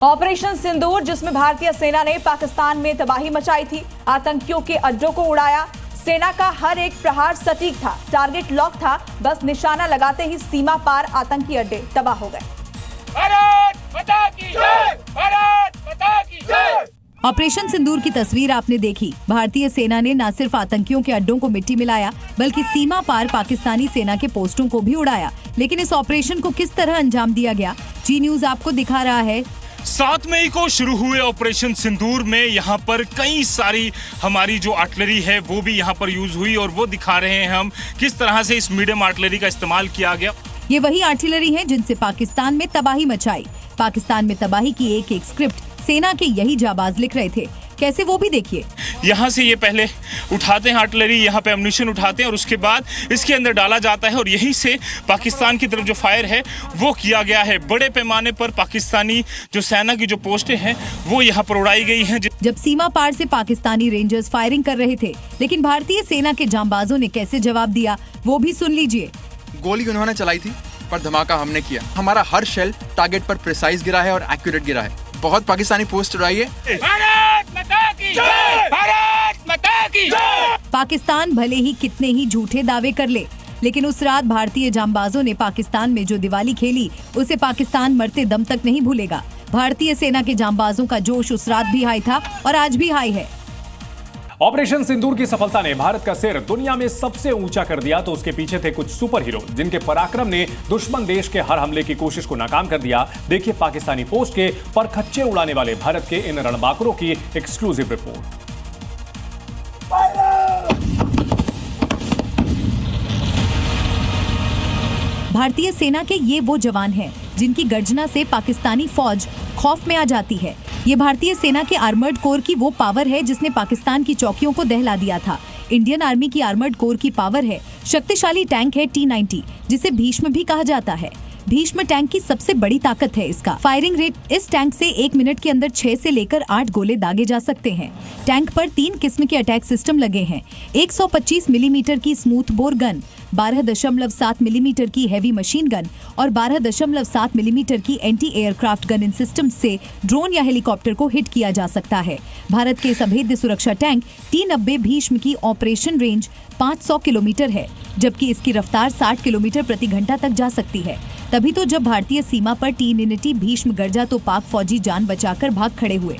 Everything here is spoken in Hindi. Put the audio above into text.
ऑपरेशन सिंदूर, जिसमें भारतीय सेना ने पाकिस्तान में तबाही मचाई थी, आतंकियों के अड्डों को उड़ाया। सेना का हर एक प्रहार सटीक था, टारगेट लॉक था, बस निशाना लगाते ही सीमा पार आतंकी अड्डे तबाह हो गए। भारत माता की जय! भारत माता की जय! ऑपरेशन सिंदूर की तस्वीर आपने देखी। भारतीय सेना ने न सिर्फ आतंकियों के अड्डों को मिट्टी मिलाया, बल्कि सीमा पार पाकिस्तानी सेना के पोस्टों को भी उड़ाया। लेकिन इस ऑपरेशन को किस तरह अंजाम दिया गया, जी न्यूज आपको दिखा रहा है। 7 मई को शुरू हुए ऑपरेशन सिंदूर में यहाँ पर कई सारी हमारी जो आर्टिलरी है वो भी यहाँ पर यूज हुई, और वो दिखा रहे हैं हम किस तरह से इस मीडियम आर्टिलरी का इस्तेमाल किया गया। ये वही आर्टिलरी है जिनसे पाकिस्तान में तबाही मचाई। पाकिस्तान में तबाही की एक एक स्क्रिप्ट सेना के यही जाबाज लिख रहे थे। कैसे, वो भी देखिए। यहाँ से ये पहले उठाते हैं आर्टिलरी, यहाँ पे एम्यूनिशन उठाते हैं और उसके बाद इसके अंदर डाला जाता है, और यहीं से पाकिस्तान की तरफ जो फायर है वो किया गया है। बड़े पैमाने पर पाकिस्तानी जो सेना की जो पोस्टें हैं वो यहाँ पर उड़ाई गई हैं। जब सीमा पार से पाकिस्तानी रेंजर्स फायरिंग कर रहे थे, लेकिन भारतीय सेना के जांबाजों ने कैसे जवाब दिया, वो भी सुन लीजिए। गोली उन्होंने चलाई थी, पर धमाका हमने किया। हमारा हर शेल टारगेट पर प्रिसाइज गिरा है और एक्यूरेट गिरा है। बहुत पाकिस्तानी पोस्ट उड़ाई है। भारत माता की जय! भारत माता की जय! पाकिस्तान भले ही कितने ही झूठे दावे कर ले, लेकिन उस रात भारतीय जांबाजों ने पाकिस्तान में जो दिवाली खेली, उसे पाकिस्तान मरते दम तक नहीं भूलेगा। भारतीय सेना के जांबाजों का जोश उस रात भी हाई था और आज भी हाई है। ऑपरेशन सिंदूर की सफलता ने भारत का सिर दुनिया में सबसे ऊंचा कर दिया, तो उसके पीछे थे कुछ सुपर हीरो जिनके पराक्रम ने दुश्मन देश के हर हमले की कोशिश को नाकाम कर दिया। देखिए पाकिस्तानी पोस्ट के परखच्चे उड़ाने वाले भारत के इन रणबांकुरों की एक्सक्लूसिव रिपोर्ट। भारतीय सेना के ये वो जवान हैं जिनकी गर्जना से पाकिस्तानी फौज खौफ में आ जाती है। ये भारतीय सेना के आर्मर्ड कोर की वो पावर है जिसने पाकिस्तान की चौकियों को दहला दिया था। इंडियन आर्मी की आर्मर्ड कोर की पावर है, शक्तिशाली टैंक है T-90, जिसे भीष्म भी कहा जाता है। भीष्म टैंक की सबसे बड़ी ताकत है इसका फायरिंग रेट। इस टैंक से 1 मिनट के अंदर 6 से लेकर 8 गोले दागे जा सकते हैं। टैंक पर 3 किस्म के अटैक सिस्टम लगे हैं। 125 मिलीमीटर की स्मूथ बोर गन, 12.7 मिलीमीटर की हैवी मशीन गन और 12.7 मिलीमीटर की एंटी एयरक्राफ्ट गन इन सिस्टम से ड्रोन या हेलीकॉप्टर को हिट किया जा सकता है। भारत के अभेद्य सुरक्षा टैंक T-90 भीष्म की ऑपरेशन रेंज 500 किलोमीटर है, जबकि इसकी रफ्तार 60 किलोमीटर प्रति घंटा तक जा सकती है। तभी तो जब भारतीय सीमा पर T-90 भीष्म गरजा तो पाक फौजी जान बचाकर भाग खड़े हुए।